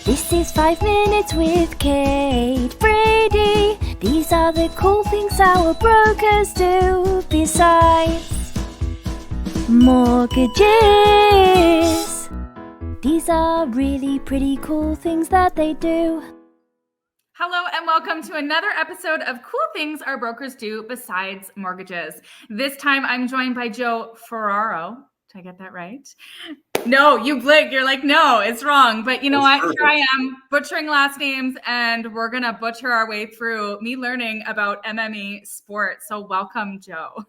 This is 5 Minutes with Kate Brady. These are the cool things our brokers do besides mortgages. These are really pretty cool things that they do. Hello and welcome to another episode of Cool Things Our Brokers Do Besides Mortgages. This time I'm joined by Joe Ferraro. Did I get that right? No, you blinked. You're like, no, it's wrong. But you know what? Here I am butchering last names, and we're going to butcher our way through me learning about MME sports. So welcome, Joe.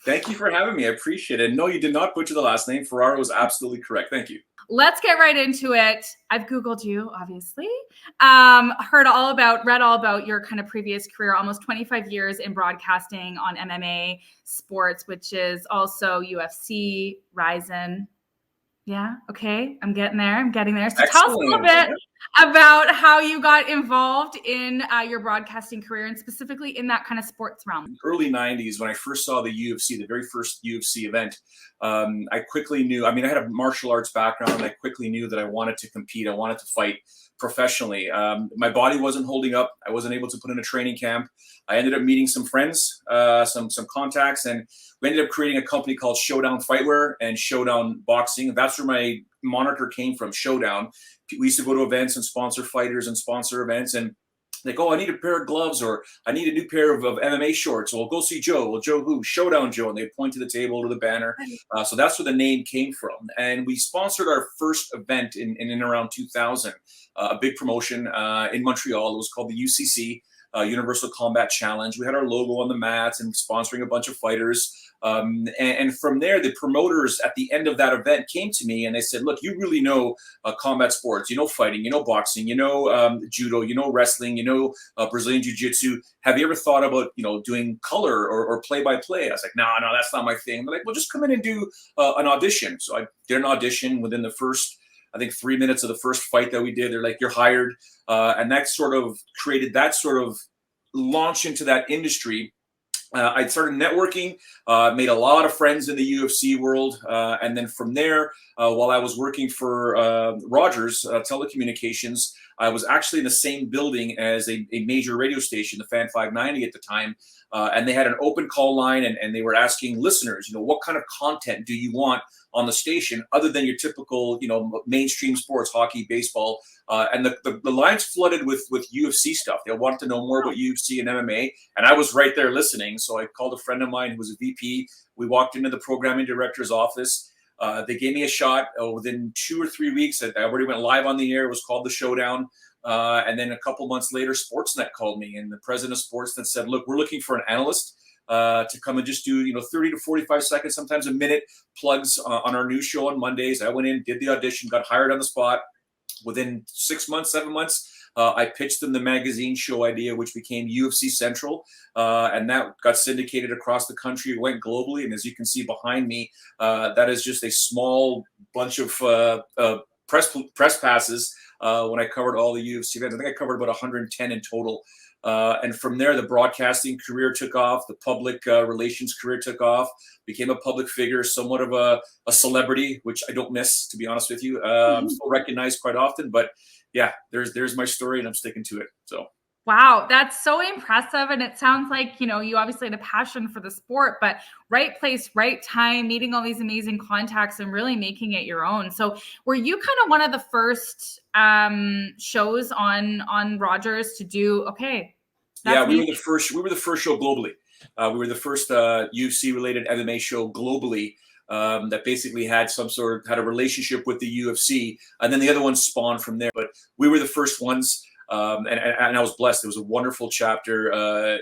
Thank you for having me. I appreciate it. No, you did not butcher the last name. Ferraro is absolutely correct. Thank you. Let's get right into it. I've Googled you, obviously. Read all about your kind of previous career, almost 25 years in broadcasting on MMA sports, which is also UFC, Ryzen. Yeah. Okay. I'm getting there. So tell us a little bit about how you got involved in your broadcasting career and specifically in that kind of sports realm. Early 90s, when I first saw the UFC, the very first UFC event, I quickly knew, I had a martial arts background, and I quickly knew that I wanted to compete. I wanted to fight professionally. My body wasn't holding up. I wasn't able to put in a training camp. I ended up meeting some friends, some contacts, and we ended up creating a company called Showdown Fightwear and Showdown Boxing. That's where my moniker came from, Showdown. We used to go to events and sponsor fighters and sponsor events, and like, oh, I need a pair of gloves, or I need a new pair of MMA shorts. Well, go see Joe. Well, Joe who? Showdown Joe. And they point to the table or the banner. So that's where the name came from. And we sponsored our first event in around 2000, a big promotion in Montreal. It was called the UCC, Universal Combat Challenge. We had our logo on the mats and sponsoring a bunch of fighters. And from there, the promoters at the end of that event came to me and they said, look, you really know combat sports, you know, fighting, you know, boxing, you know, judo, you know, wrestling, you know, Brazilian jiu-jitsu. Have you ever thought about, you know, doing color or play-by-play? I was like, no, that's not my thing. They're like, well, just come in and do an audition. So I did an audition within the first, I think, 3 minutes of the first fight that we did. They're like, you're hired. And that sort of created that sort of launch into that industry. I started networking, made a lot of friends in the UFC world. And then from there, while I was working for Rogers Telecommunications, I was actually in the same building as a major radio station, the Fan 590 at the time. And they had an open call line, and they were asking listeners, you know, what kind of content do you want on the station other than your typical, you know, mainstream sports, hockey, baseball. And the lines flooded with UFC stuff. They wanted to know more about UFC and MMA. And I was right there listening. So I called a friend of mine who was a VP. We walked into the programming director's office. They gave me a shot. Within 2 or 3 weeks, I already went live on the air. It was called The Showdown. And then a couple months later, Sportsnet called me. And the president of Sportsnet said, look, we're looking for an analyst to come and just do, you know, 30 to 45 seconds, sometimes a minute plugs on our new show on Mondays. I went in, did the audition, got hired on the spot. Within 6 months, 7 months, I pitched them the magazine show idea, which became UFC Central. And that got syndicated across the country. It went globally. And as you can see behind me, that is just a small bunch of press passes when I covered all the UFC events. I think I covered about 110 in total. And from there, the broadcasting career took off. The public relations career took off. Became a public figure, somewhat of a celebrity, which I don't miss, to be honest with you. I'm still recognized quite often. But yeah, there's my story, and I'm sticking to it. So. Wow, that's so impressive. And it sounds like, you know, you obviously had a passion for the sport, but right place, right time, meeting all these amazing contacts and really making it your own. So were you kind of one of the first shows on Rogers to do, okay. Yeah, we were the first show globally. We were the first UFC related MMA show globally that basically had had a relationship with the UFC. And then the other ones spawned from there. But we were the first ones. And I was blessed. It was a wonderful chapter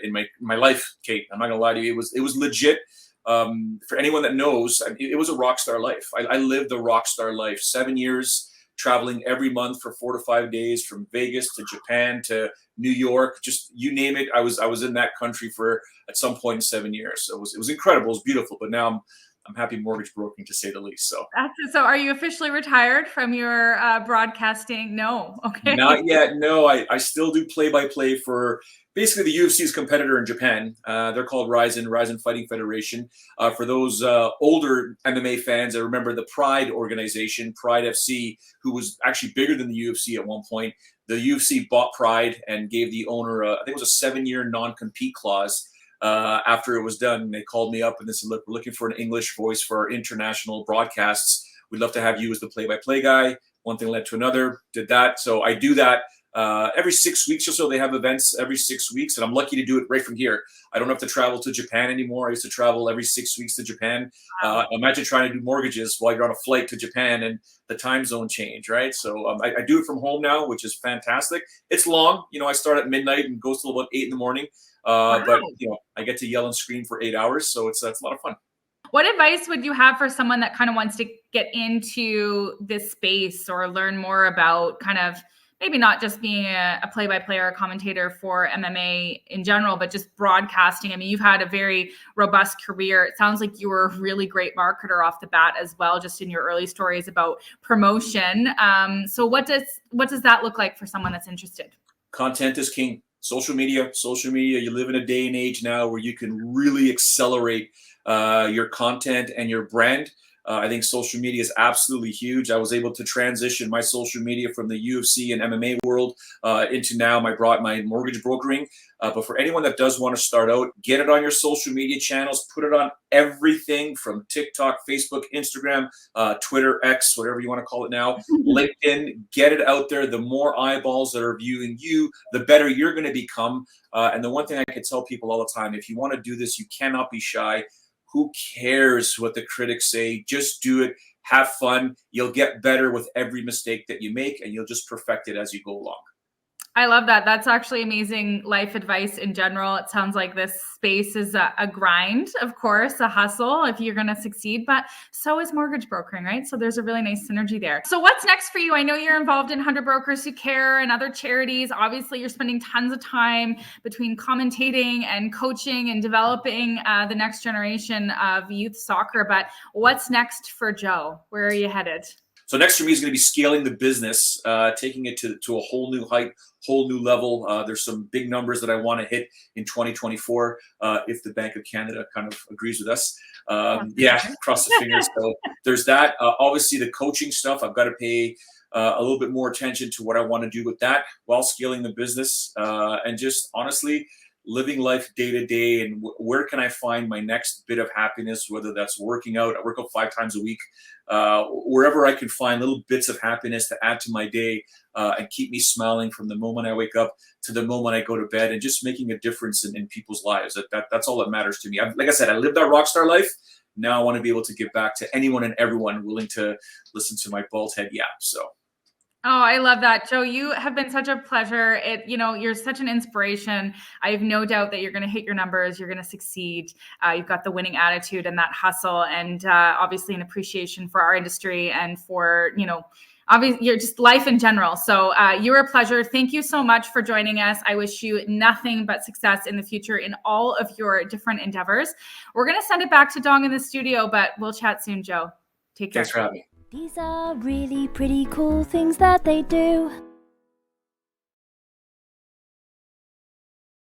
in my life, Kate. I'm not gonna lie to you. It was legit. For anyone that knows, it was a rock star life. I lived a rock star life. 7 years traveling every month for 4 to 5 days, from Vegas to Japan to New York, just you name it. I was in that country for at some point in 7 years. So it was incredible. It was beautiful. But now I'm happy mortgage broking, to say the least. So are you officially retired from your broadcasting? No. Okay. Not yet. No, I still do play-by-play for basically the UFC's competitor in Japan. They're called Rizin Fighting Federation. For those older MMA fans, I remember the Pride organization, Pride FC, who was actually bigger than the UFC at one point. The UFC bought Pride and gave the owner, I think it was a 7-year non-compete clause. After it was done, they called me up and they said, look, we're looking for an English voice for our international broadcasts. We'd love to have you as the play-by-play guy. One thing led to another, did that. So I do that. Every 6 weeks or so, they have events every 6 weeks, and I'm lucky to do it right from here. I don't have to travel to Japan anymore. I used to travel every 6 weeks to Japan. Imagine trying to do mortgages while you're on a flight to Japan and the time zone change, right? So I do it from home now, which is fantastic. It's long. I start at midnight and goes till about 8 in the morning. But I get to yell and scream for 8 hours, so it's a lot of fun. What advice would you have for someone that kind of wants to get into this space or learn more about kind of maybe not just being a play-by-play or a commentator for MMA in general, but just broadcasting? I mean, you've had a very robust career. It sounds like you were a really great marketer off the bat as well, just in your early stories about promotion. So what does that look like for someone that's interested? Content is king. Social media, you live in a day and age now where you can really accelerate your content and your brand. I think social media is absolutely huge. I was able to transition my social media from the UFC and MMA world into now my mortgage brokering. But for anyone that does want to start out, get it on your social media channels, put it on everything from TikTok, Facebook, Instagram, Twitter, X, whatever you want to call it now, LinkedIn, get it out there. The more eyeballs that are viewing you, the better you're going to become. And the one thing I could tell people all the time, if you want to do this, you cannot be shy. Who cares what the critics say? Just do it. Have fun. You'll get better with every mistake that you make, and you'll just perfect it as you go along. I love that. That's actually amazing life advice in general. It sounds like this space is a grind, of course, a hustle if you're going to succeed, but so is mortgage brokering, right? So there's a really nice synergy there. So what's next for you? I know you're involved in 100 Brokers Who Care and other charities. Obviously, you're spending tons of time between commentating and coaching and developing the next generation of youth soccer. But what's next for Joe? Where are you headed? So next for me is going to be scaling the business, taking it to a whole new height, whole new level. There's some big numbers that I want to hit in 2024 if the Bank of Canada kind of agrees with us. Cross the fingers. So there's that. Obviously, the coaching stuff, I've got to pay a little bit more attention to what I want to do with that while scaling the business and just honestly living life day to day, and where can I find my next bit of happiness, whether that's working out. I work out 5 times a week, wherever I can find little bits of happiness to add to my day and keep me smiling from the moment I wake up to the moment I go to bed, and just making a difference in people's lives. That's all that matters to me. Like I said, I lived that rock star life. Now I want to be able to give back to anyone and everyone willing to listen to my bald head yap. So. Oh, I love that. Joe, you have been such a pleasure. You're such an inspiration. I have no doubt that you're going to hit your numbers. You're going to succeed. You've got the winning attitude and that hustle, and obviously an appreciation for our industry and for, obviously you're just life in general. So you're a pleasure. Thank you so much for joining us. I wish you nothing but success in the future in all of your different endeavors. We're going to send it back to Dong in the studio, but we'll chat soon, Joe. Take care. Thanks for having me. These are really pretty cool things that they do.